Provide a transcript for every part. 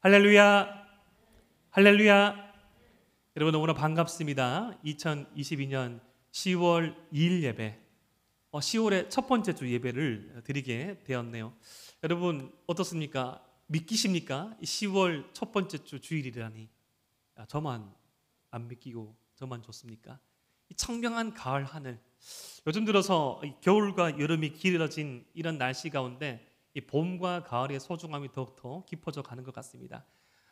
할렐루야, 할렐루야. 여러분 너무나 반갑습니다. 2022년 10월 2일 예배, 10월의 첫 번째 주 예배를 드리게 되었네요. 여러분 어떻습니까? 믿기십니까? 10월 첫 번째 주 주일이라니. 저만 안 믿기고 저만 좋습니까? 이 청명한 가을 하늘, 요즘 들어서 겨울과 여름이 길어진 이런 날씨 가운데 이 봄과 가을의 소중함이 더욱더 깊어져 가는 것 같습니다.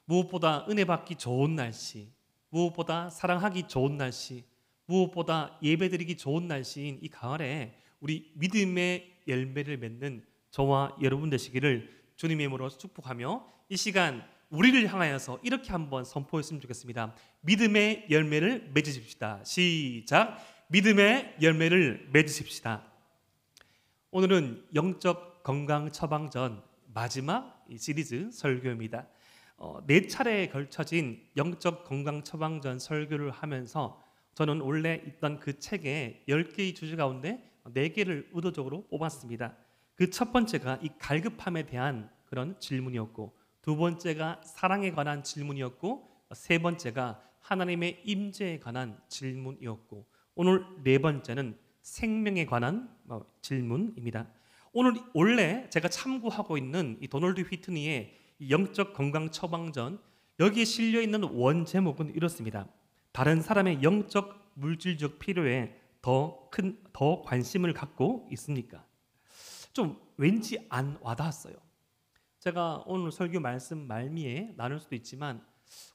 무엇보다 은혜 받기 좋은 날씨, 무엇보다 사랑하기 좋은 날씨, 무엇보다 예배드리기 좋은 날씨인 이 가을에 우리 믿음의 열매를 맺는 저와 여러분 되시기를 주님의 이름으로 축복하며 이 시간 우리를 향하여서 이렇게 한번 선포했으면 좋겠습니다. 믿음의 열매를 맺으십시다. 시작. 믿음의 열매를 맺으십시다. 오늘은 영적 건강 처방전 마지막 시리즈 설교입니다. 4차례에 걸쳐진 영적 건강 처방전 설교를 하면서 저는 원래 있던 그 책에 10개의 주제 가운데 4개를 의도적으로 뽑았습니다. 그 첫 번째가 이 갈급함에 대한 그런 질문이었고, 두 번째가 사랑에 관한 질문이었고, 세 번째가 하나님의 임재에 관한 질문이었고, 오늘 네 번째는 생명에 관한 질문입니다. 오늘 원래 제가 참고하고 있는 이 도널드 휘트니의 영적 건강 처방전, 여기에 실려 있는 원 제목은 이렇습니다. 다른 사람의 영적 물질적 필요에 더 관심을 갖고 있습니까? 좀 왠지 안 와닿았어요. 제가 오늘 설교 말씀 말미에 나눌 수도 있지만,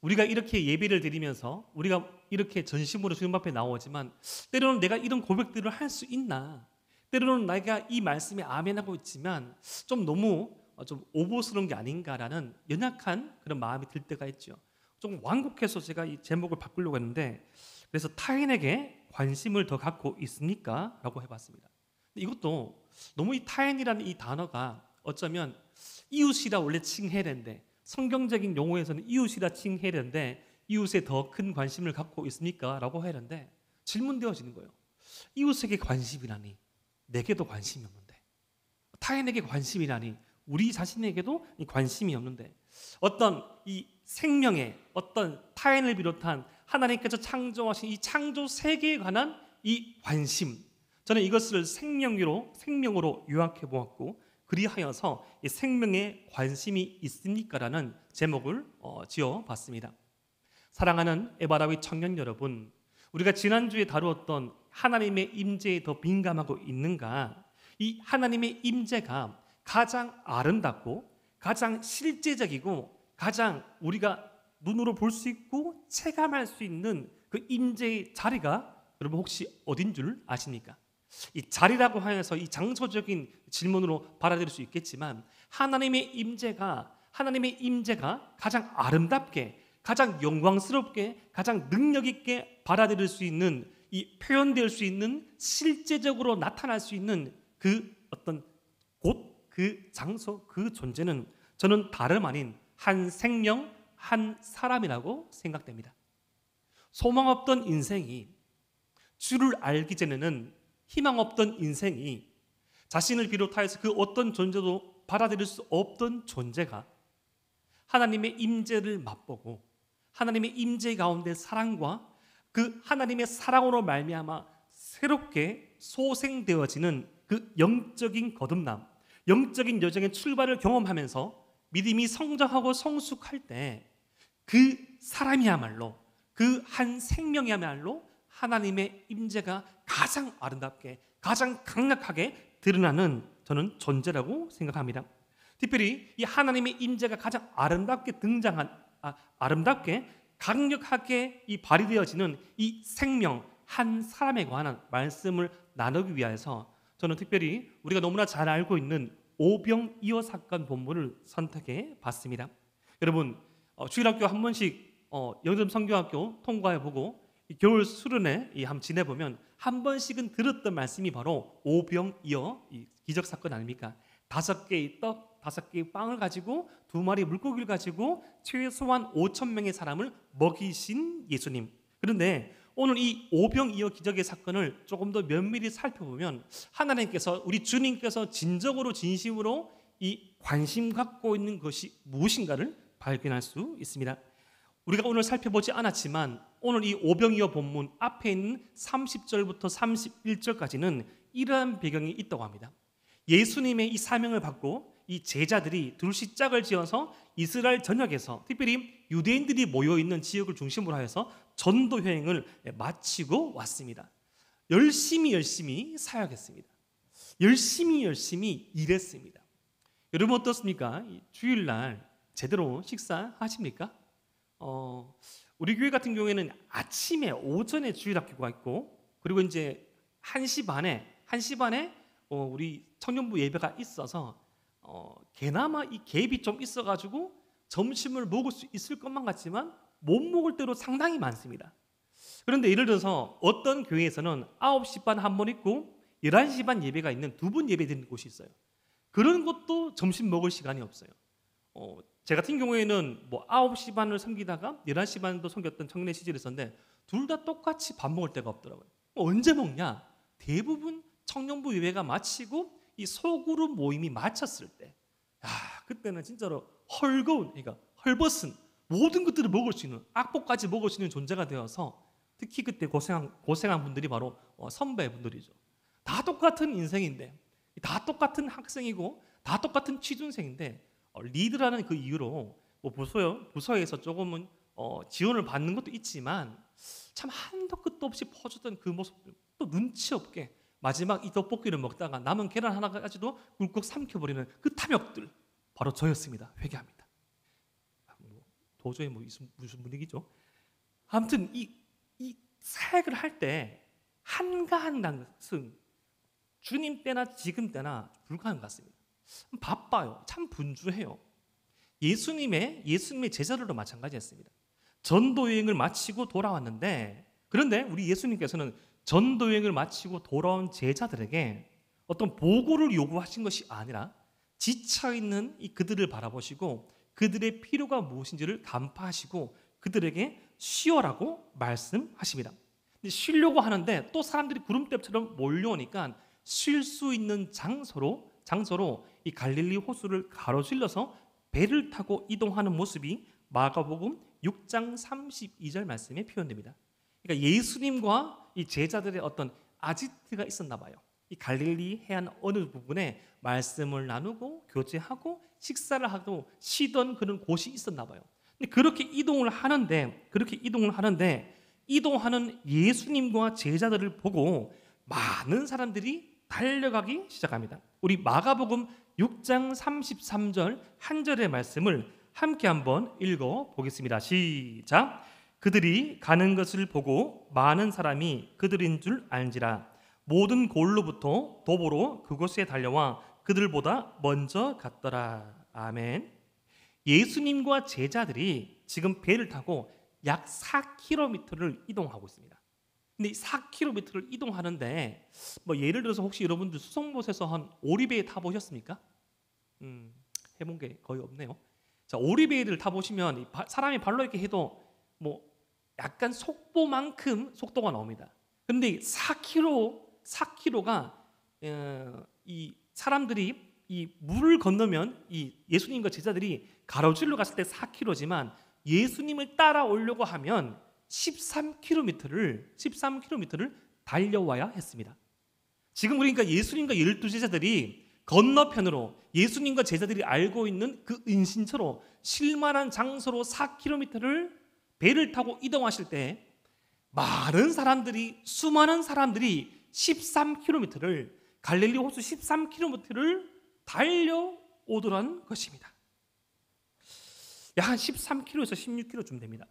우리가 이렇게 예배를 드리면서 우리가 이렇게 전심으로 주님 앞에 나오지만 때로는 내가 이런 고백들을 할 수 있나, 때로는 내가 이 말씀에 아멘하고 있지만 좀 너무 좀 오버스러운 게 아닌가라는 연약한 그런 마음이 들 때가 있죠. 좀 완곡해서 제가 이 제목을 바꾸려고 했는데, 그래서 타인에게 관심을 더 갖고 있습니까? 라고 해봤습니다. 이것도 너무 이 타인이라는 이 단어가 어쩌면 이웃이라 원래 칭해야 되는데, 성경적인 용어에서는 이웃이라 칭해야 되는데 이웃에 더 큰 관심을 갖고 있습니까? 라고 해야 되는데 질문되어지는 거예요. 이웃에게 관심이라니 내게도 관심이 없는데, 타인에게 관심이라니 우리 자신에게도 관심이 없는데, 어떤 이 생명의 어떤 타인을 비롯한 하나님께서 창조하신 이 창조 세계에 관한 이 관심, 저는 이것을 생명으로 요약해 보았고, 그리하여서 이 생명에 관심이 있습니까라는 제목을 지어봤습니다. 사랑하는 에바라위 청년 여러분, 우리가 지난주에 다루었던 하나님의 임재에 더 민감하고 있는가? 이 하나님의 임재가 가장 아름답고 가장 실제적이고 가장 우리가 눈으로 볼 수 있고 체감할 수 있는 그 임재의 자리가 여러분 혹시 어딘 줄 아십니까? 이 자리라고 하여서 이 장소적인 질문으로 받아들일 수 있겠지만, 하나님의 임재가 가장 아름답게, 가장 영광스럽게, 가장 능력 있게 받아들일 수 있는, 이 표현될 수 있는, 실제적으로 나타날 수 있는 그 어떤 곳, 그 장소, 그 존재는 저는 다름 아닌 한 생명, 한 사람이라고 생각됩니다. 소망 없던 인생이, 주를 알기 전에는 희망 없던 인생이, 자신을 비롯하여서 그 어떤 존재도 받아들일 수 없던 존재가 하나님의 임재를 맛보고 하나님의 임재 가운데 사랑과 그 하나님의 사랑으로 말미암아 새롭게 소생되어지는 그 영적인 거듭남, 영적인 여정의 출발을 경험하면서 믿음이 성장하고 성숙할 때 그 사람이야말로, 그 한 생명이야말로 하나님의 임재가 가장 아름답게, 가장 강력하게 드러나는 저는 존재라고 생각합니다. 특별히 이 하나님의 임재가 가장 아름답게 아름답게 강력하게 이 발휘되어지는 이 생명 한 사람에 관한 말씀을 나누기 위해서 저는 특별히 우리가 너무나 잘 알고 있는 오병이어 사건 본문을 선택해 봤습니다. 여러분 주일학교 한 번씩 영점 성교학교 통과해보고 겨울 수련회 한번 지내보면 한 번씩은 들었던 말씀이 바로 오병이어 기적 사건 아닙니까? 5개의 떡, 5개의 빵을 가지고 2마리 물고기를 가지고 최소한 5,000명의 사람을 먹이신 예수님. 그런데 오늘 이 오병이어 기적의 사건을 조금 더 면밀히 살펴보면 하나님께서, 우리 주님께서 진정으로 진심으로 이 관심 갖고 있는 것이 무엇인가를 발견할 수 있습니다. 우리가 오늘 살펴보지 않았지만 오늘 이 오병이어 본문 앞에 있는 30절부터 31절까지는 이러한 배경이 있다고 합니다. 예수님의 이 사명을 받고 이 제자들이 둘씩 짝을 지어서 이스라엘 전역에서 특별히 유대인들이 모여있는 지역을 중심으로 하여서 전도 여행을 마치고 왔습니다. 열심히 사역했습니다. 열심히 일했습니다. 여러분 어떻습니까? 주일날 제대로 식사하십니까? 우리 교회 같은 경우에는 아침에 오전에 주일학교가 있고 그리고 이제 1시 반에 우리 청년부 예배가 있어서 개나마 이 갭이 좀 있어가지고 점심을 먹을 수 있을 것만 같지만 못 먹을 때로 상당히 많습니다. 그런데 예를 들어서 어떤 교회에서는 9시 반 한 번 있고 11시 반 예배가 있는 두 번 예배 드리는 곳이 있어요. 그런 것도 점심 먹을 시간이 없어요. 제 같은 경우에는 9시 반을 섬기다가 11시 반도 섬겼던 청년 시절이 있었는데 둘 다 똑같이 밥 먹을 때가 없더라고요. 언제 먹냐? 대부분 청년부 예배가 마치고 이 소그룹 모임이 마쳤을 때, 그때는 진짜로 헐거운, 그러니까 헐벗은 모든 것들을 먹을 수 있는, 악보까지 먹을 수 있는 존재가 되어서 특히 그때 고생한 분들이 바로 선배분들이죠. 다 똑같은 인생인데, 다 똑같은 학생이고, 다 똑같은 취준생인데 리드라는 그 이유로 부서에서 조금은 지원을 받는 것도 있지만 참 한도 끝도 없이 퍼주던 그 모습들, 또 눈치 없게 마지막 이 떡볶이를 먹다가 남은 계란 하나까지도 꿀꺽 삼켜버리는 그 탐욕들, 바로 저였습니다. 회개합니다. 도저히 무슨 분위기죠? 아무튼 이 사역을 할 때 한가한 것은 주님 때나 지금 때나 불가한 것 같습니다. 바빠요. 참 분주해요. 예수님의 제자들도 마찬가지였습니다. 전도 여행을 마치고 돌아왔는데, 그런데 우리 예수님께서는 전도 여행을 마치고 돌아온 제자들에게 어떤 보고를 요구하신 것이 아니라 지쳐있는 그들을 바라보시고 그들의 필요가 무엇인지를 간파하시고 그들에게 쉬어라고 말씀하십니다. 근데 쉬려고 하는데 또 사람들이 구름대처럼 몰려오니까 쉴 수 있는 장소로 이 갈릴리 호수를 가로질러서 배를 타고 이동하는 모습이 마가복음 6장 32절 말씀에 표현됩니다. 그러니까 예수님과 이 제자들의 어떤 아지트가 있었나 봐요. 이 갈릴리 해안 어느 부분에 말씀을 나누고 교제하고 식사를 하고 쉬던 그런 곳이 있었나 봐요. 근데 그렇게 이동을 하는데 이동하는 예수님과 제자들을 보고 많은 사람들이 달려가기 시작합니다. 우리 마가복음 6장 33절 한 절의 말씀을 함께 한번 읽어 보겠습니다. 시작. 그들이 가는 것을 보고 많은 사람이 그들인 줄 알지라. 모든 골로부터 도보로 그곳에 달려와 그들보다 먼저 갔더라. 아멘. 예수님과 제자들이 지금 배를 타고 약 4km를 이동하고 있습니다. 근데 4km를 이동하는데 예를 들어서 혹시 여러분들 수성못에서 한 오리배에 타보셨습니까? 해본 게 거의 없네요. 자, 오리배를 타보시면 사람이 발로 이렇게 해도 약간 속보만큼 속도가 나옵니다. 그런데 4km가 이 사람들이 이 물을 건너면 이 예수님과 제자들이 가로질러 갔을 때 4km지만 예수님을 따라오려고 하면 13km를 달려와야 했습니다. 지금 그러니까 예수님과 12제자들이 건너편으로 예수님과 제자들이 알고 있는 그 은신처로 쉴만한 장소로 4km를 배를 타고 이동하실 때 수많은 사람들이 13km를 갈릴리 호수 13km를 달려오더라는 것입니다. 약 한 13km에서 16km쯤 됩니다.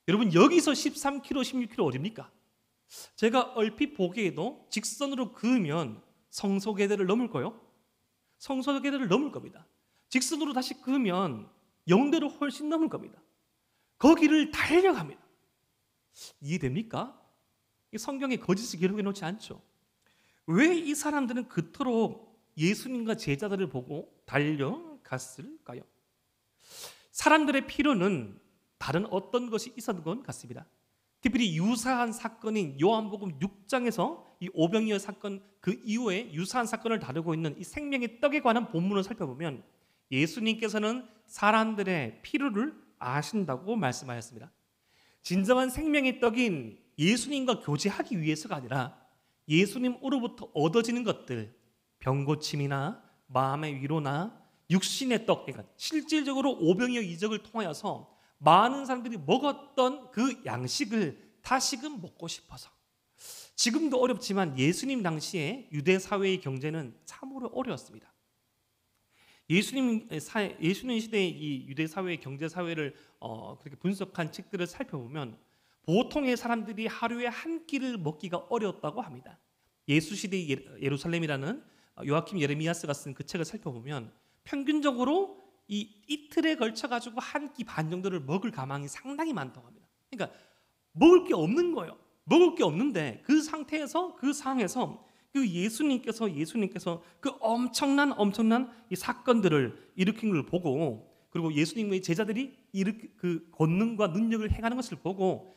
여러분 여기서 13km, 16km 어딥니까? 제가 얼핏 보기에도 직선으로 그으면 성소계대를 넘을 거요. 성소계대를 넘을 겁니다. 직선으로 다시 그으면 영대로 훨씬 넘을 겁니다. 거기를 달려갑니다. 이해됩니까? 성경에 거짓을 기록해 놓지 않죠. 왜 이 사람들은 그토록 예수님과 제자들을 보고 달려갔을까요? 사람들의 필요는 다른 어떤 것이 있었던 것 같습니다. 특별히 유사한 사건인 요한복음 6장에서 이 오병이어 사건 그 이후에 유사한 사건을 다루고 있는 이 생명의 떡에 관한 본문을 살펴보면 예수님께서는 사람들의 필요를 아신다고 말씀하였습니다. 진정한 생명의 떡인 예수님과 교제하기 위해서가 아니라 예수님으로부터 얻어지는 것들, 병고침이나 마음의 위로나 육신의 떡, 그러니까 실질적으로 오병이어 이적을 통하여서 많은 사람들이 먹었던 그 양식을 다시금 먹고 싶어서, 지금도 어렵지만 예수님 당시에 유대 사회의 경제는 참으로 어려웠습니다. 예수님 시대의 이 유대 사회의 경제 사회를 그렇게 분석한 책들을 살펴보면 보통의 사람들이 하루에 한 끼를 먹기가 어려웠다고 합니다. 예수 시대의 예루살렘이라는 요아킴 예레미야스가 쓴 그 책을 살펴보면 평균적으로 이 이틀에 걸쳐 가지고 한 끼 반 정도를 먹을 가망이 상당히 많다고 합니다. 그러니까 먹을 게 없는 거예요. 먹을 게 없는데 그 상태에서, 그 상황에서 예수님께서 그 엄청난 이 사건들을 일으킨 걸 보고, 그리고 예수님의 제자들이 그 권능과 능력을 행하는 것을 보고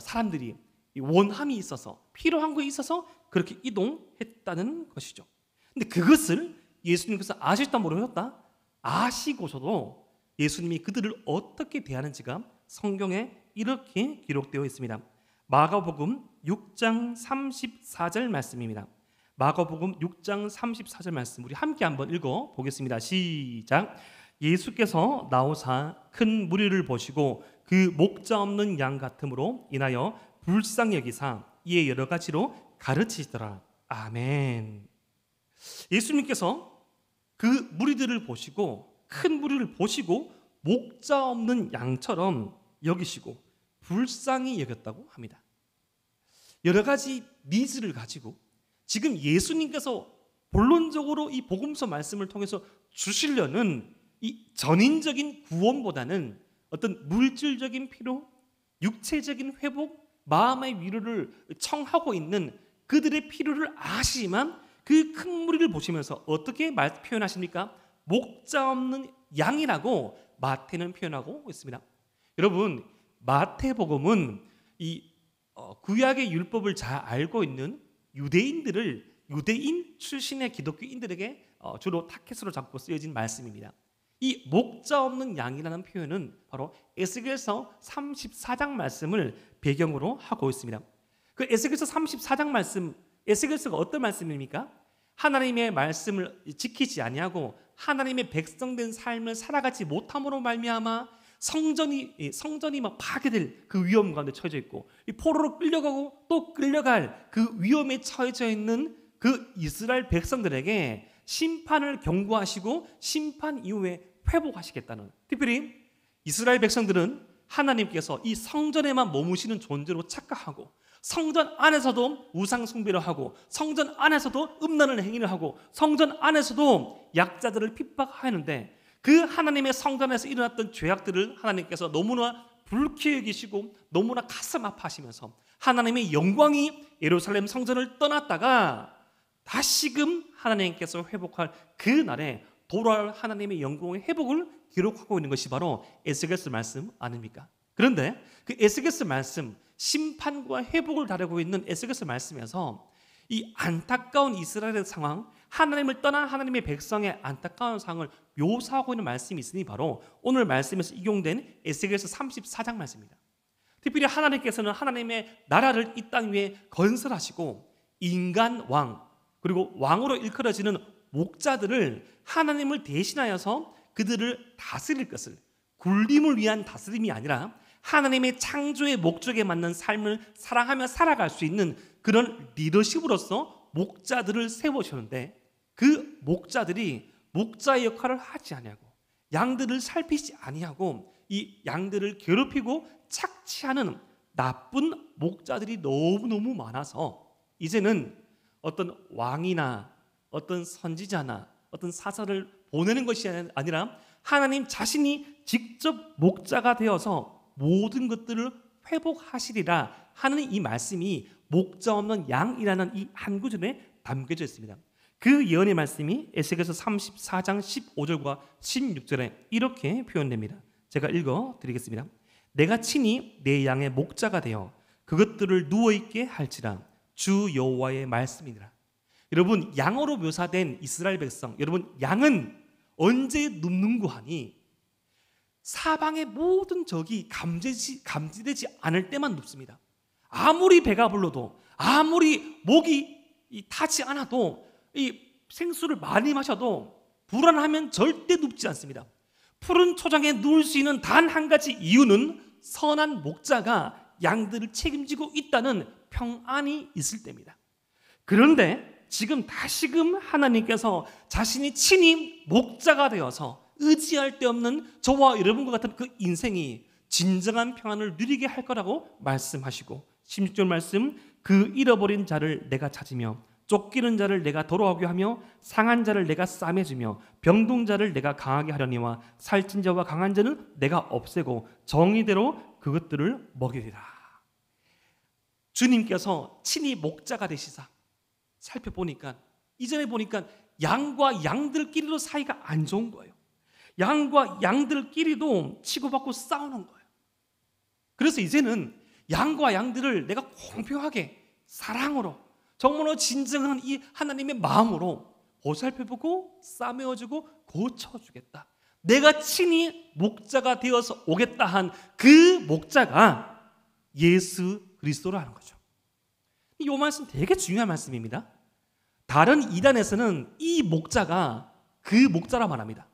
사람들이 원함이 있어서, 필요한 거에 있어서 그렇게 이동했다는 것이죠. 근데 그것을 예수님께서 아실다 모르셨다? 아시고서도 예수님이 그들을 어떻게 대하는지가 성경에 이렇게 기록되어 있습니다. 마가복음 6장 34절 말씀입니다. 마가복음 6장 34절 말씀 우리 함께 한번 읽어 보겠습니다. 시작. 예수께서 나오사 큰 무리를 보시고 그 목자 없는 양 같음으로 인하여 불쌍히 여기사 이에 여러 가지로 가르치시더라. 아멘. 예수님께서 그 무리들을 보시고, 큰 무리를 보시고 목자 없는 양처럼 여기시고 불쌍히 여겼다고 합니다. 여러 가지 니즈를 가지고 지금 예수님께서 본론적으로 이 복음서 말씀을 통해서 주시려는 이 전인적인 구원보다는 어떤 물질적인 필요, 육체적인 회복, 마음의 위로를 청하고 있는 그들의 필요를 아시지만 그 큰 무리를 보시면서 어떻게 표현하십니까? 목자 없는 양이라고 마태는 표현하고 있습니다. 여러분, 마태복음은 이 구약의 율법을 잘 알고 있는 유대인 출신의 기독교인들에게 주로 타켓으로 잡고 쓰여진 말씀입니다. 이 목자 없는 양이라는 표현은 바로 에스겔서 34장 말씀을 배경으로 하고 있습니다. 그 에스겔서 34장 말씀, 에스겔서가 어떤 말씀입니까? 하나님의 말씀을 지키지 아니하고 하나님의 백성된 삶을 살아가지 못함으로 말미암아 성전이 막 파괴될 그 위험 가운데 처해져 있고, 이 포로로 끌려가고 또 끌려갈 그 위험에 처해져 있는 그 이스라엘 백성들에게 심판을 경고하시고 심판 이후에 회복하시겠다는, 특별히 이스라엘 백성들은 하나님께서 이 성전에만 머무시는 존재로 착각하고 성전 안에서도 우상 숭배를 하고 성전 안에서도 음란을 행위를 하고 성전 안에서도 약자들을 핍박하는데, 그 하나님의 성전에서 일어났던 죄악들을 하나님께서 너무나 불쾌히 여기시고 너무나 가슴 아파하시면서 하나님의 영광이 예루살렘 성전을 떠났다가 다시금 하나님께서 회복할 그 날에 돌아올 하나님의 영광의 회복을 기록하고 있는 것이 바로 에스겔서 말씀 아닙니까? 그런데 그 에스겔서 말씀, 심판과 회복을 다루고 있는 에스겔서 말씀에서 이 안타까운 이스라엘의 상황, 하나님을 떠난 하나님의 백성의 안타까운 상황을 묘사하고 있는 말씀이 있으니 바로 오늘 말씀에서 인용된 에스겔서 34장 말씀입니다. 특별히 하나님께서는 하나님의 나라를 이 땅 위에 건설하시고 인간 왕, 그리고 왕으로 일컬어지는 목자들을 하나님을 대신하여서 그들을 다스릴 것을, 굴림을 위한 다스림이 아니라 하나님의 창조의 목적에 맞는 삶을 사랑하며 살아갈 수 있는 그런 리더십으로서 목자들을 세우셨는데, 그 목자들이 목자의 역할을 하지 아니하고 양들을 살피지 아니하고 이 양들을 괴롭히고 착취하는 나쁜 목자들이 너무너무 많아서 이제는 어떤 왕이나 어떤 선지자나 어떤 사사를 보내는 것이 아니라 하나님 자신이 직접 목자가 되어서 모든 것들을 회복하시리라 하는 이 말씀이 목자 없는 양이라는 이 한 구절에 담겨져 있습니다. 그 예언의 말씀이 에스겔서 34장 15절과 16절에 이렇게 표현됩니다. 제가 읽어드리겠습니다. 내가 친히 내 양의 목자가 되어 그것들을 누워있게 할지라 주 여호와의 말씀이니라. 여러분, 양으로 묘사된 이스라엘 백성, 여러분, 양은 언제 눕는고 하니 사방의 모든 적이 감지되지 않을 때만 눕습니다. 아무리 배가 불러도, 아무리 목이 타지 않아도, 이 생수를 많이 마셔도 불안하면 절대 눕지 않습니다. 푸른 초장에 누울 수 있는 단 한 가지 이유는 선한 목자가 양들을 책임지고 있다는 평안이 있을 때입니다. 그런데 지금 다시금 하나님께서 자신이 친히 목자가 되어서 의지할 데 없는 저와 여러분과 같은 그 인생이 진정한 평안을 누리게 할 거라고 말씀하시고, 16절 말씀, 그 잃어버린 자를 내가 찾으며 쫓기는 자를 내가 돌아오게 하며 상한 자를 내가 싸매주며 병든 자를 내가 강하게 하려니와 살찐 자와 강한 자는 내가 없애고 정의대로 그것들을 먹이리라. 주님께서 친히 목자가 되시사 살펴보니까, 이전에 보니까 양과 양들끼리도 사이가 안 좋은 거예요. 양과 양들끼리도 치고받고 싸우는 거예요. 그래서 이제는 양과 양들을 내가 공평하게 사랑으로, 정말로 진정한 이 하나님의 마음으로 보살펴보고 싸매어주고 고쳐주겠다. 내가 친히 목자가 되어서 오겠다 한 그 목자가 예수 그리스도라는 거죠. 이 말씀 되게 중요한 말씀입니다. 다른 이단에서는 이 목자가 그 목자라 말합니다.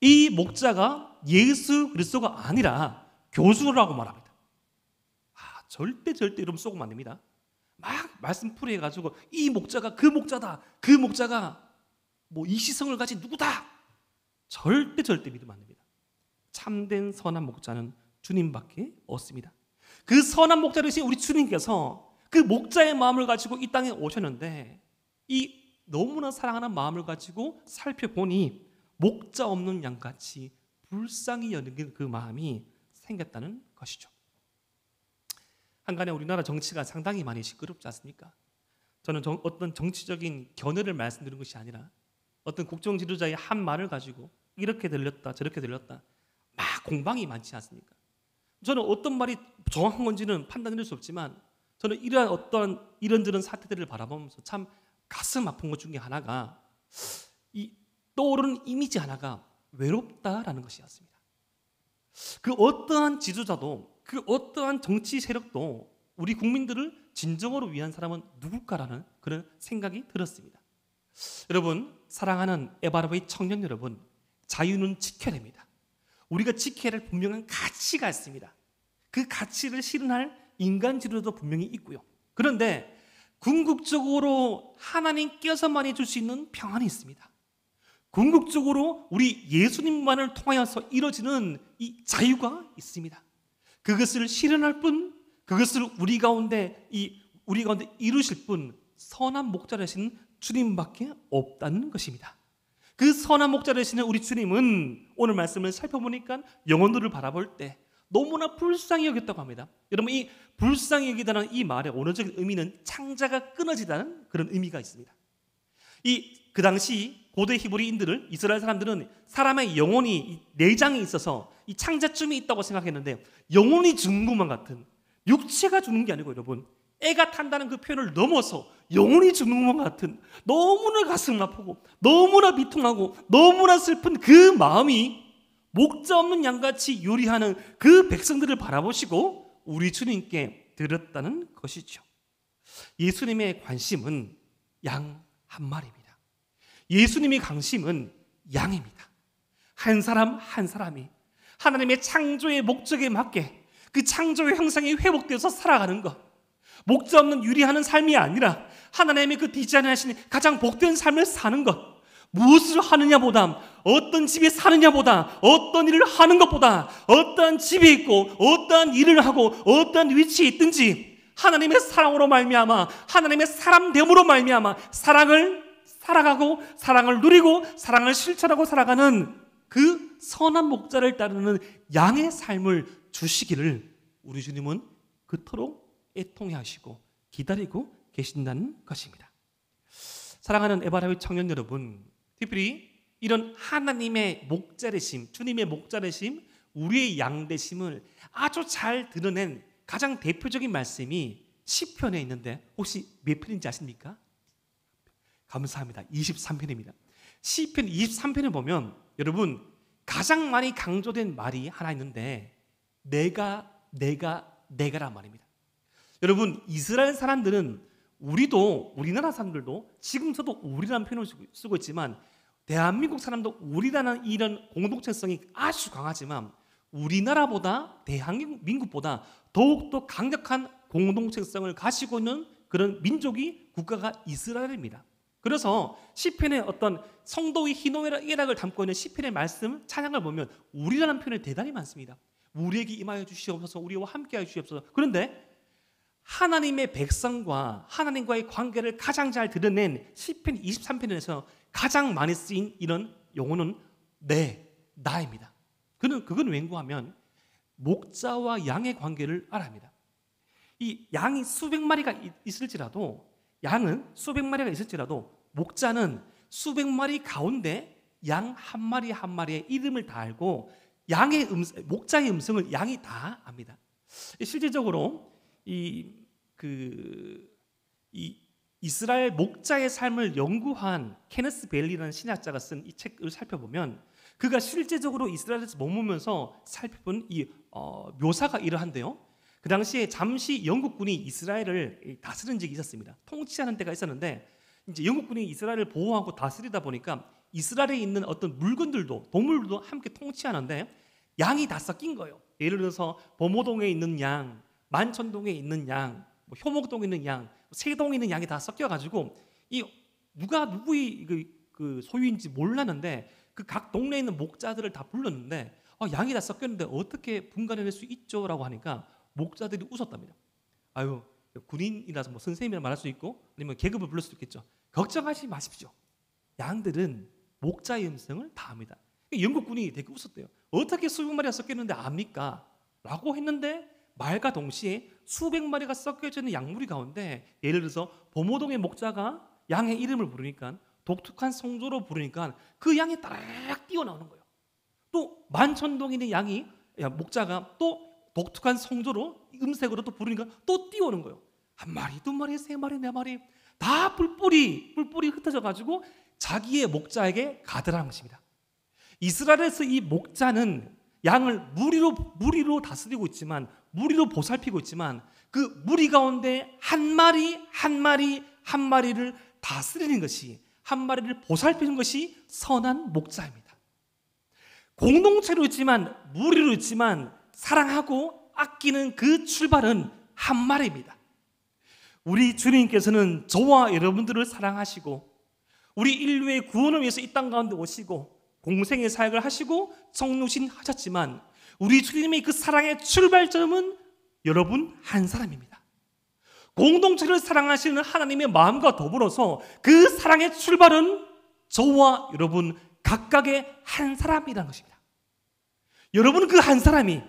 이 목자가 예수 그리스도가 아니라 교주라고 말합니다. 절대 여러분 쏘고 안 됩니다. 막 말씀 풀이해가지고 이 목자가 그 목자다, 그 목자가 뭐 이시성을 가진 누구다, 절대 믿으면 안 됩니다. 참된 선한 목자는 주님밖에 없습니다. 그 선한 목자 되신 우리 주님께서 그 목자의 마음을 가지고 이 땅에 오셨는데, 이 너무나 사랑하는 마음을 가지고 살펴보니 목자 없는 양같이 불쌍히 여긴 그 마음이 생겼다는 것이죠. 한간에 우리나라 정치가 상당히 많이 시끄럽지 않습니까? 저는 어떤 정치적인 견해를 말씀드리는 것이 아니라 어떤 국정 지도자의 한 말을 가지고 이렇게 들렸다 저렇게 들렸다 막 공방이 많지 않습니까? 저는 어떤 말이 정확한 건지는 판단드릴 수 없지만, 저는 이러한 어떤 이런저런 사태들을 바라보면서 참 가슴 아픈 것 중에 하나가, 이 떠오르는 이미지 하나가 외롭다라는 것이었습니다. 그 어떠한 지도자도, 그 어떠한 정치 세력도 우리 국민들을 진정으로 위한 사람은 누굴까라는 그런 생각이 들었습니다. 여러분, 사랑하는 에바라바의 청년 여러분, 자유는 지켜야 됩니다. 우리가 지켜야 할 분명한 가치가 있습니다. 그 가치를 실현할 인간 지도도 분명히 있고요. 그런데 궁극적으로 하나님께서만이 줄 수 있는 평안이 있습니다. 궁극적으로 우리 예수님만을 통하여서 이루어지는 이 자유가 있습니다. 그것을 실현할 분, 그것을 우리 가운데 이루실 분, 선한 목자 되신 주님밖에 없다는 것입니다. 그 선한 목자 되시는 우리 주님은 오늘 말씀을 살펴보니까 영혼들을 바라볼 때 너무나 불쌍히 여겼다고 합니다. 여러분, 이 불쌍히 여기다는 이 말의 원어적인 의미는 창자가 끊어지다는 그런 의미가 있습니다. 그 당시 고대 히브리인들은, 이스라엘 사람들은 사람의 영혼이 내장이 있어서 이 창자쯤이 있다고 생각했는데, 영혼이 죽는 것만 같은, 육체가 죽는 게 아니고 여러분, 애가 탄다는 그 표현을 넘어서 영혼이 죽는 것만 같은, 너무나 가슴 아프고 너무나 비통하고 너무나 슬픈 그 마음이 목자 없는 양같이 요리하는 그 백성들을 바라보시고 우리 주님께 드렸다는 것이죠. 예수님의 관심은 양 한 마리입니다. 예수님의 관심은 양입니다. 한 사람 한 사람이 하나님의 창조의 목적에 맞게 그 창조의 형상이 회복되어서 살아가는 것, 목자 없는 유리하는 삶이 아니라 하나님의 그 디자인하신 가장 복된 삶을 사는 것, 무엇을 하느냐보다, 어떤 집에 사느냐보다, 어떤 일을 하는 것보다, 어떠한 집에 있고 어떠한 일을 하고 어떠한 위치에 있든지 하나님의 사랑으로 말미암아, 하나님의 사람됨으로 말미암아 사랑을 살아가고 사랑을 누리고 사랑을 실천하고 살아가는 그 선한 목자를 따르는 양의 삶을 주시기를 우리 주님은 그토록 애통해 하시고 기다리고 계신다는 것입니다. 사랑하는 에바라의 청년 여러분, 특별히 이런 하나님의 목자되심, 주님의 목자되심, 우리의 양되심을 아주 잘 드러낸 가장 대표적인 말씀이 시편에 있는데, 혹시 몇 편인지 아십니까? 감사합니다. 23편입니다. 시편 23편에 보면 여러분, 가장 많이 강조된 말이 하나 있는데 내가란 말입니다. 여러분, 이스라엘 사람들은 우리나라 사람들도 지금 저도 우리라는 표현을 쓰고 있지만 대한민국 사람도 우리라는 이런 공동체성이 아주 강하지만 우리나라보다 대한민국보다 더욱더 강력한 공동체성을 가지고 있는 그런 민족이 국가가 이스라엘입니다. 그래서 시편의 어떤 성도의 희노애락을 담고 있는 시편의 말씀 찬양을 보면 우리라는 표현이 대단히 많습니다. 우리에게 임하여 주시옵소서, 우리와 함께하여 주시옵소서. 그런데 하나님의 백성과 하나님과의 관계를 가장 잘 드러낸 시편 23편에서 가장 많이 쓰인 이런 용어는 나입니다. 그건 왠고하면 목자와 양의 관계를 알아합니다. 이 양이 수백 마리가 있을지라도 목자는 수백 마리 가운데 양 한 마리 한 마리의 이름을 다 알고 목자의 음성을 양이 다 압니다. 실질적으로 이스라엘 목자의 삶을 연구한 케네스 베일리라는 신학자가 쓴 이 책을 살펴보면 그가 실제적으로 이스라엘에서 머무면서 살펴본 이 묘사가 이러한데요. 그 당시에 잠시 영국군이 이스라엘을 다스린 적이 있었습니다. 통치하는 때가 있었는데 이제 영국군이 이스라엘을 보호하고 다스리다 보니까 이스라엘에 있는 어떤 물건들도 동물들도 함께 통치하는데 양이 다 섞인 거예요. 예를 들어서 범호동에 있는 양, 만천동에 있는 양, 효목동에 있는 양, 세동에 있는 양이 다 섞여가지고 이 누가 누구의 그 소유인지 몰랐는데 그 각 동네에 있는 목자들을 다 불렀는데 양이 다 섞였는데 어떻게 분간해낼 수 있죠? 라고 하니까 목자들이 웃었답니다. 아유, 군인이라서 뭐 선생님이라 말할 수 있고 아니면 계급을 불릴 수도 있겠죠. 걱정하지 마십시오. 양들은 목자의 음성을 다 압니다. 영국군이 되게 웃었대요. 어떻게 수백 마리가 섞였는데 압니까? 라고 했는데 말과 동시에 수백 마리가 섞여져 있는 양무리 가운데 예를 들어서 범호동의 목자가 양의 이름을 부르니까 독특한 성조로 부르니까 그 양이 따락 뛰어나오는 거예요. 또 만천동에 있는 목자가 또 독특한 성조로 음색으로 또 부르니까 또 뛰어오는 거예요. 한 마리, 두 마리, 세 마리, 네 마리 다 뿔뿔이 흩어져 가지고 자기의 목자에게 가더라는 것입니다. 이스라엘에서 이 목자는 양을 무리로 다스리고 있지만 무리로 보살피고 있지만 그 무리 가운데 한 마리를 다스리는 것이 한 마리를 보살피는 것이 선한 목자입니다. 공동체로 있지만 무리로 있지만 사랑하고 아끼는 그 출발은 한 마리입니다. 우리 주님께서는 저와 여러분들을 사랑하시고 우리 인류의 구원을 위해서 이 땅 가운데 오시고 공생의 사역을 하시고 성육신 하셨지만 우리 주님의 그 사랑의 출발점은 여러분 한 사람입니다. 공동체를 사랑하시는 하나님의 마음과 더불어서 그 사랑의 출발은 저와 여러분 각각의 한 사람이라는 것입니다. 여러분은 그 한 사람이,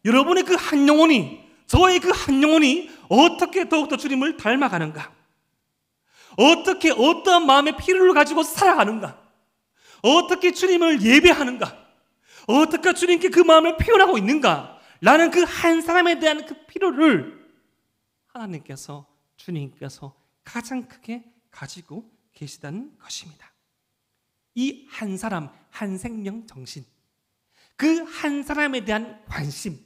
여러분의 그 한 영혼이, 저의 그 한 영혼이 어떻게 더욱더 주님을 닮아가는가, 어떻게 어떠한 마음의 필요를 가지고 살아가는가, 어떻게 주님을 예배하는가, 어떻게 주님께 그 마음을 표현하고 있는가 라는 그 한 사람에 대한 그 필요를 하나님께서, 주님께서 가장 크게 가지고 계시다는 것입니다. 이 한 사람, 한 생명 정신, 그 한 사람에 대한 관심,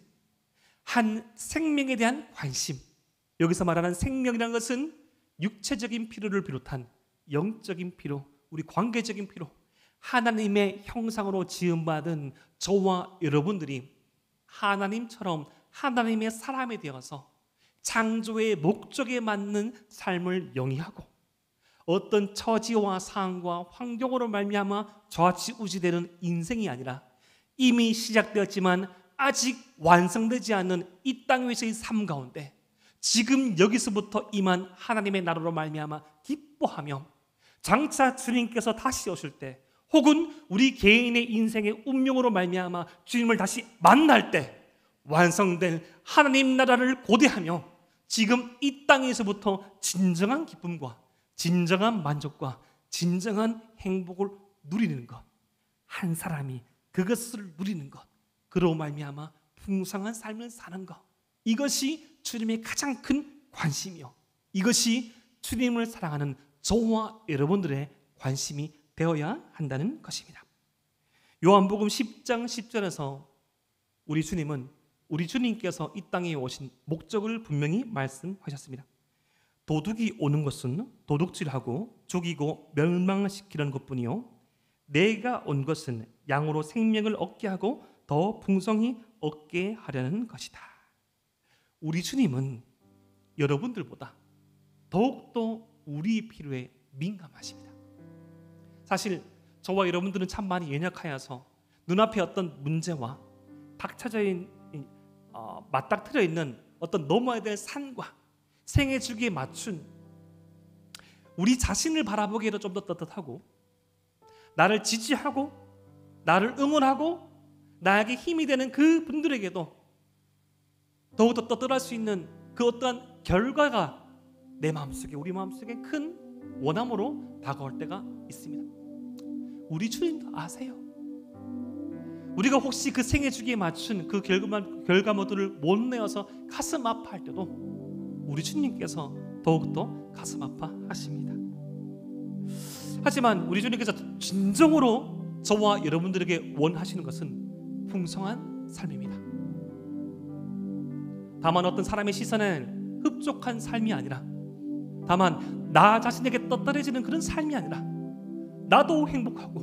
한 생명에 대한 관심, 여기서 말하는 생명이라는 것은 육체적인 필요를 비롯한 영적인 필요, 우리 관계적인 필요, 하나님의 형상으로 지음받은 저와 여러분들이 하나님처럼 하나님의 사람이 되어서 창조의 목적에 맞는 삶을 영위하고 어떤 처지와 상황과 환경으로 말미암아 좌지우지되는 인생이 아니라 이미 시작되었지만 아직 완성되지 않는 이 땅 위에서의 삶 가운데 지금 여기서부터 임한 하나님의 나라로 말미암아 기뻐하며 장차 주님께서 다시 오실 때 혹은 우리 개인의 인생의 운명으로 말미암아 주님을 다시 만날 때 완성된 하나님 나라를 고대하며 지금 이 땅에서부터 진정한 기쁨과 진정한 만족과 진정한 행복을 누리는 것, 한 사람이 그것을 누리는 것, 그로 말미암아 풍성한 삶을 사는 것, 이것이 주님의 가장 큰 관심이요, 이것이 주님을 사랑하는 저와 여러분들의 관심이 되어야 한다는 것입니다. 요한복음 10장 10절에서 우리 주님께서 이 땅에 오신 목적을 분명히 말씀하셨습니다. 도둑이 오는 것은 도둑질하고 죽이고 멸망시키는 것뿐이요 내가 온 것은 양으로 생명을 얻게 하고 더 풍성히 얻게 하려는 것이다. 우리 주님은 여러분들보다 더욱더 우리 필요에 민감하십니다. 사실 저와 여러분들은 참 많이 연약하여서 눈앞에 어떤 문제와 맞닥뜨려 있는 어떤 넘어야 될 산과 생애 주기에 맞춘 우리 자신을 바라보기에도 좀 더 떳떳하고 나를 지지하고 나를 응원하고 나에게 힘이 되는 그 분들에게도 더욱더 떳떳할 수 있는 그 어떠한 결과가 내 마음속에 우리 마음속에 큰 원함으로 다가올 때가 있습니다. 우리 주님도 아세요. 우리가 혹시 그 생애 주기에 맞춘 그 결과물들을 못 내어서 가슴 아파할 때도 우리 주님께서 더욱더 가슴 아파하십니다. 하지만 우리 주님께서 진정으로 저와 여러분들에게 원하시는 것은 풍성한 삶입니다. 다만 어떤 사람의 시선엔 흡족한 삶이 아니라 다만 나 자신에게 떳떳해지는 그런 삶이 아니라 나도 행복하고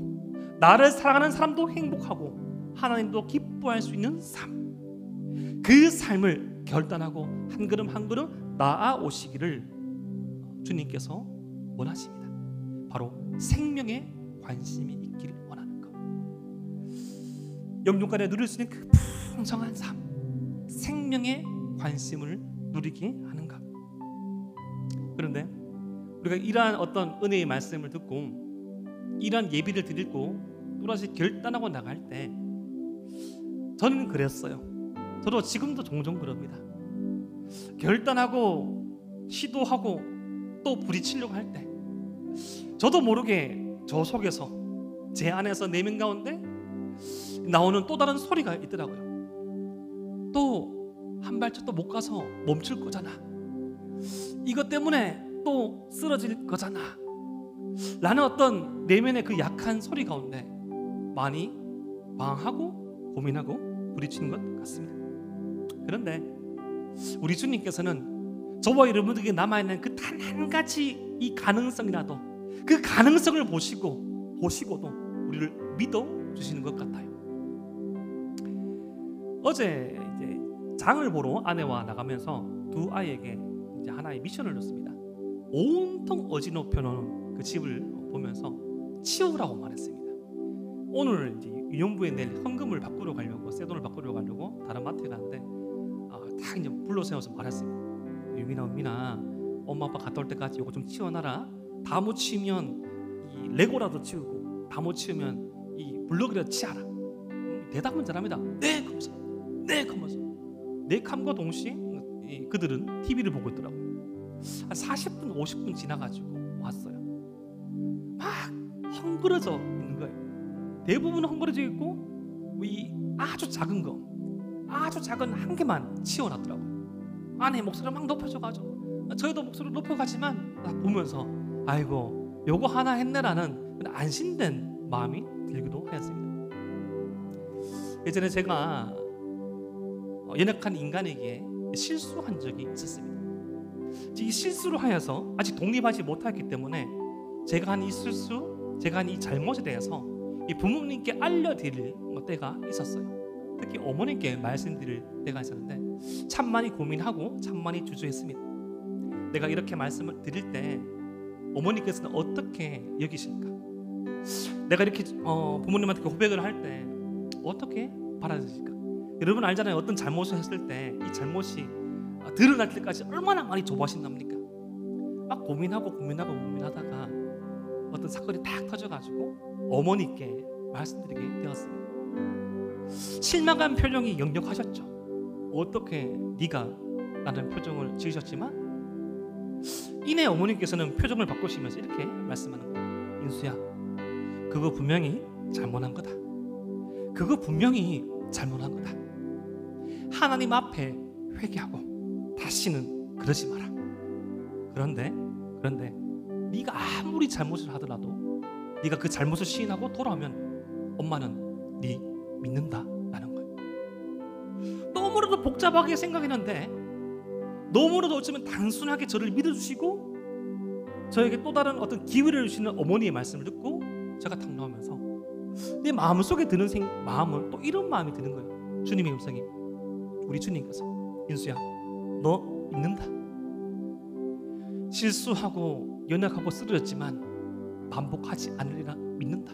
나를 사랑하는 사람도 행복하고 하나님도 기뻐할 수 있는 삶, 그 삶을 결단하고 한 걸음 한 걸음 나아오시기를 주님께서 원하십니다. 바로 생명에 관심이 있기를 원하는 것, 영육간에 누릴 수 있는 그 풍성한 삶, 생명에 관심을 누리게 하는 것. 그런데 우리가 이러한 어떤 은혜의 말씀을 듣고 이러한 예비를 드리고 또다시 결단하고 나갈 때 저는 그랬어요. 저도 지금도 종종 그럽니다. 결단하고 시도하고 또 부딪히려고 할 때 저도 모르게 저 속에서 제 안에서 내면 가운데 나오는 또 다른 소리가 있더라고요. 또 한 발짝 또 못 가서 멈출 거잖아. 이것 때문에 또 쓰러질 거잖아. 라는 어떤 내면의 그 약한 소리 가운데 많이 방황하고 고민하고 부딪히는 것 같습니다. 그런데 우리 주님께서는 저와 여러분들에게 남아있는 그 단 한 가지 이 가능성이라도 그 가능성을 보시고도 우리를 믿어주시는 것 같아요. 어제 이제 장을 보러 아내와 나가면서 두 아이에게 이제 하나의 미션을 줬습니다. 온통 어지럽혀 놓은 그 집을 보면서 치우라고 말했습니다. 오늘 이제 유년부에 낼 헌금을 바꾸러 가려고, 새 돈을 바꾸러 가려고 다른 마트에 가는데 딱 이제 불러 세워서 말했습니다. 유민아, 엄마 아빠 갔다 올 때까지 이거 좀 치워놔라. 다 못 치우면 이 레고라도 치우고, 다 못 치우면 이 블럭이라도 치워라. 대답은 잘합니다. 네, 그러면서 네, 그러면서 네 캄과 동시에 그들은 TV를 보고 있더라고요. 한 40분, 50분 지나가지고 왔어요. 막 헝그러져 있는 거예요. 대부분 헝그러져 있고 이 아주 작은 거, 아주 작은 한 개만 치워놨더라고요. 아내 목소리가 막 높아져가지고 저희도 목소리를 높여가지만 딱 보면서 아이고 요거 하나 했네라는 안심된 마음이 들기도 하였습니다. 예전에 제가 연약한 인간에게 실수한 적이 있었습니다. 이 실수를 하여서 아직 독립하지 못했기 때문에 제가 한 이 실수, 제가 한 이 잘못에 대해서 이 부모님께 알려드릴 때가 있었어요. 특히 어머님께 말씀드릴 때가 있었는데 참 많이 고민하고 참 많이 주저했습니다. 내가 이렇게 말씀을 드릴 때 어머니께서는 어떻게 여기실까? 내가 이렇게 부모님한테 고백을 할 때 어떻게 받아들일까? 여러분 알잖아요. 어떤 잘못을 했을 때 이 잘못이 드러날 때까지 얼마나 많이 조바신답니까? 막 고민하다가 어떤 사건이 딱 터져가지고 어머니께 말씀드리게 되었습니다. 실망한 표정이 역력하셨죠. 어떻게 네가 라는 표정을 지으셨지만 이내 어머니께서는 표정을 바꾸시면서 이렇게 말씀하는 거예요. 인수야, 그거 분명히 잘못한 거다. 그거 분명히 잘못한 거다. 하나님 앞에 회개하고 다시는 그러지 마라. 그런데 네가 아무리 잘못을 하더라도 네가 그 잘못을 시인하고 돌아오면 엄마는 네 믿는다 라는 거예요. 너무나도 복잡하게 생각했는데, 너무나도 어쩌면 단순하게 저를 믿어주시고 저에게 또 다른 어떤 기회를 주시는 어머니의 말씀을 듣고 제가 탁 나오면서 내 마음속에 드는 마음은 또 이런 마음이 드는 거예요. 주님의 음성이, 우리 주님께서 인수야, 너 믿는다. 실수하고 연약하고 쓰러졌지만 반복하지 않으리라 믿는다.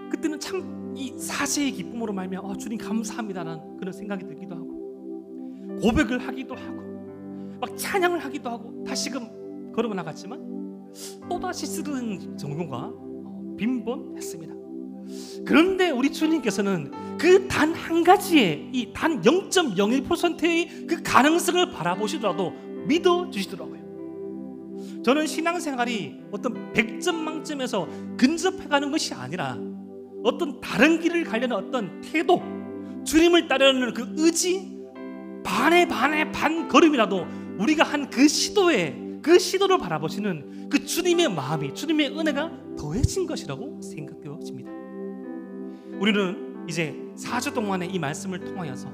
그때는 참 이 사세의 기쁨으로 말미암아 주님 감사합니다라는 그런 생각이 들기도 하고, 고백을 하기도 하고, 막 찬양을 하기도 하고, 다시금 걸어 나갔지만 또다시 쓰러진 경우가 빈번했습니다. 그런데 우리 주님께서는 그 단 한 가지의 이 단 0.01%의 그 가능성을 바라보시더라도 믿어주시더라고요. 저는 신앙생활이 어떤 100점 만점에서 근접해가는 것이 아니라 어떤 다른 길을 가려는 어떤 태도, 주님을 따르는 그 의지, 반의 반 걸음이라도 우리가 한 그 시도를 바라보시는 그 주님의 마음이, 주님의 은혜가 더해진 것이라고 생각되어집니다. 우리는 이제 4주 동안의 이 말씀을 통하여서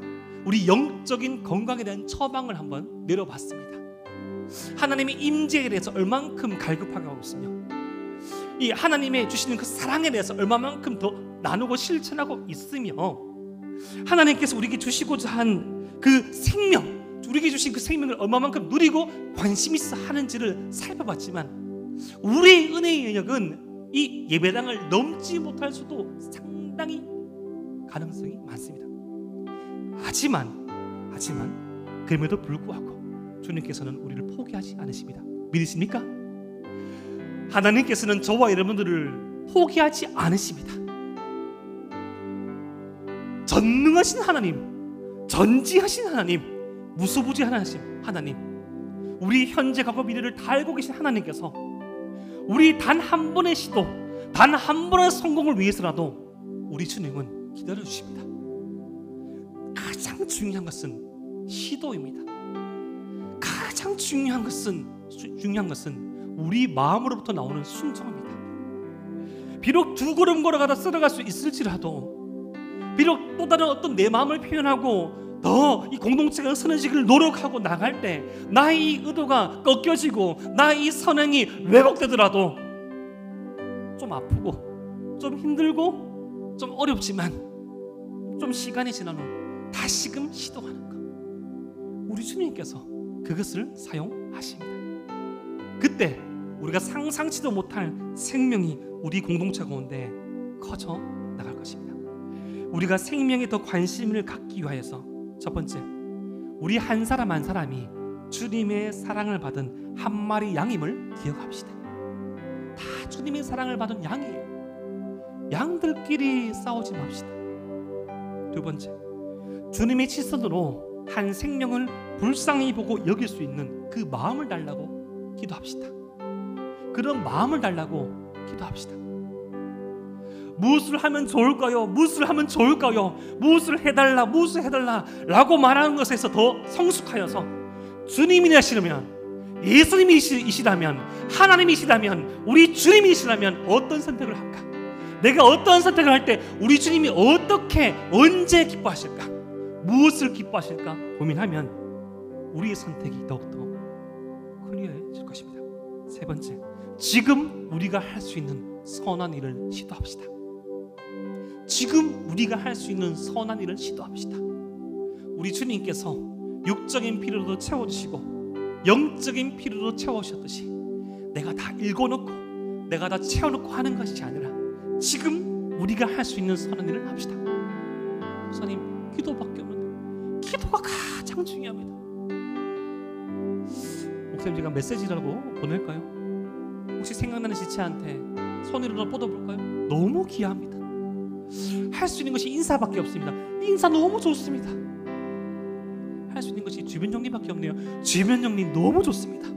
우리 영적인 건강에 대한 처방을 한번 내려봤습니다. 하나님의 임재에 대해서 얼만큼 갈급하게 하고 있으며, 이 하나님의 주시는 그 사랑에 대해서 얼마만큼 더 나누고 실천하고 있으며, 하나님께서 우리에게 주시고자 한 그 생명, 우리에게 주신 그 생명을 얼마만큼 누리고 관심 있어 하는지를 살펴봤지만, 우리의 은혜의 영역은 이 예배당을 넘지 못할 수도 상당히 가능성이 많습니다. 하지만 그럼에도 불구하고 주님께서는 우리를 포기하지 않으십니다. 믿으십니까? 하나님께서는 저와 여러분들을 포기하지 않으십니다. 전능하신 하나님, 전지하신 하나님, 무소부지하신 하나님, 우리 현재 과거 미래를 다 알고 계신 하나님께서 우리 단 한 번의 시도, 단 한 번의 성공을 위해서라도 우리 주님은 기다려주십니다. 가장 중요한 것은 시도입니다. 가장 중요한 것은 우리 마음으로부터 나오는 순종입니다. 비록 2걸음 걸어가다 쓰러갈 수 있을지라도, 비록 또 다른 어떤 내 마음을 표현하고 더 이 공동체가 선해지기를 노력하고 나갈 때 나의 이 의도가 꺾여지고 나의 이 선행이 왜곡되더라도, 좀 아프고 좀 힘들고 좀 어렵지만 좀 시간이 지난 후 다시금 시도하는 것, 우리 주님께서 그것을 사용하십니다. 그때 우리가 상상치도 못할 생명이 우리 공동체 가운데 커져 나갈 것입니다. 우리가 생명에 더 관심을 갖기 위하여서, 첫 번째, 우리 한 사람 한 사람이 주님의 사랑을 받은 한 마리 양임을 기억합시다. 다 주님의 사랑을 받은 양이에요. 양들끼리 싸우지 맙시다. 두 번째, 주님의 시선으로 한 생명을 불쌍히 보고 여길 수 있는 그 마음을 달라고 기도합시다. 그런 마음을 달라고 기도합시다. 무엇을 하면 좋을까요? 무엇을 하면 좋을까요? 무엇을 해달라 라고 말하는 것에서 더 성숙하여서 주님이시라면, 예수님이시라면, 하나님이시라면, 우리 주님이시라면 어떤 선택을 할까? 내가 어떤 선택을 할 때 우리 주님이 어떻게, 언제 기뻐하실까? 무엇을 기뻐하실까? 고민하면 우리의 선택이 더욱더 클리어해질 것입니다. 세 번째, 지금 우리가 할 수 있는 선한 일을 시도합시다. 지금 우리가 할 수 있는 선한 일을 시도합시다. 우리 주님께서 육적인 필요도 채워주시고 영적인 필요도 채워주셨듯이 내가 다 읽어놓고 내가 다 채워놓고 하는 것이 아니라 지금 우리가 할 수 있는 선한 일을 합시다. 목사님, 기도밖에 없는데 기도가 가장 중요합니다. 목사님, 제가 메시지라고 보낼까요? 혹시 생각나는 지체한테 손으로 뻗어볼까요? 너무 귀합니다. 할 수 있는 것이 인사밖에 없습니다. 인사 너무 좋습니다. 할 수 있는 것이 주변 정리밖에 없네요. 주변 정리 너무 좋습니다.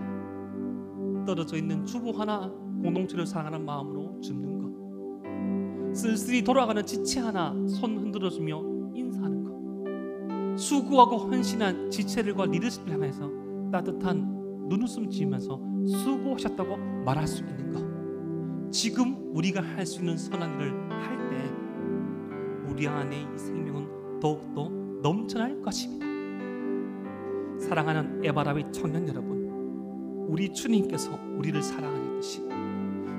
떨어져 있는 주부 하나, 공동체를 사랑하는 마음으로 줍는 것, 쓸쓸히 돌아가는 지체 하나 손 흔들어주며 인사하는 것, 수고하고 헌신한 지체들과 리더십을 향해서 따뜻한 눈웃음 지으면서 수고하셨다고 말할 수 있는 것, 지금 우리가 할 수 있는 선한 일을 할 때 우리 안에 이 생명은 더욱더 넘쳐날 것입니다. 사랑하는 에바라비 청년 여러분, 우리 주님께서 우리를 사랑하셨듯이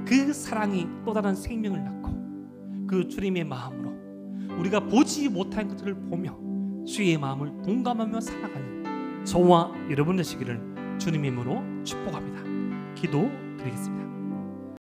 그 사랑이 또 다른 생명을 낳고 그 주님의 마음으로 우리가 보지 못한 것들을 보며 주의 마음을 동감하며 살아가는 저와 여러분 되시기를 주님의 이름으로 축복합니다. 기도드리겠습니다.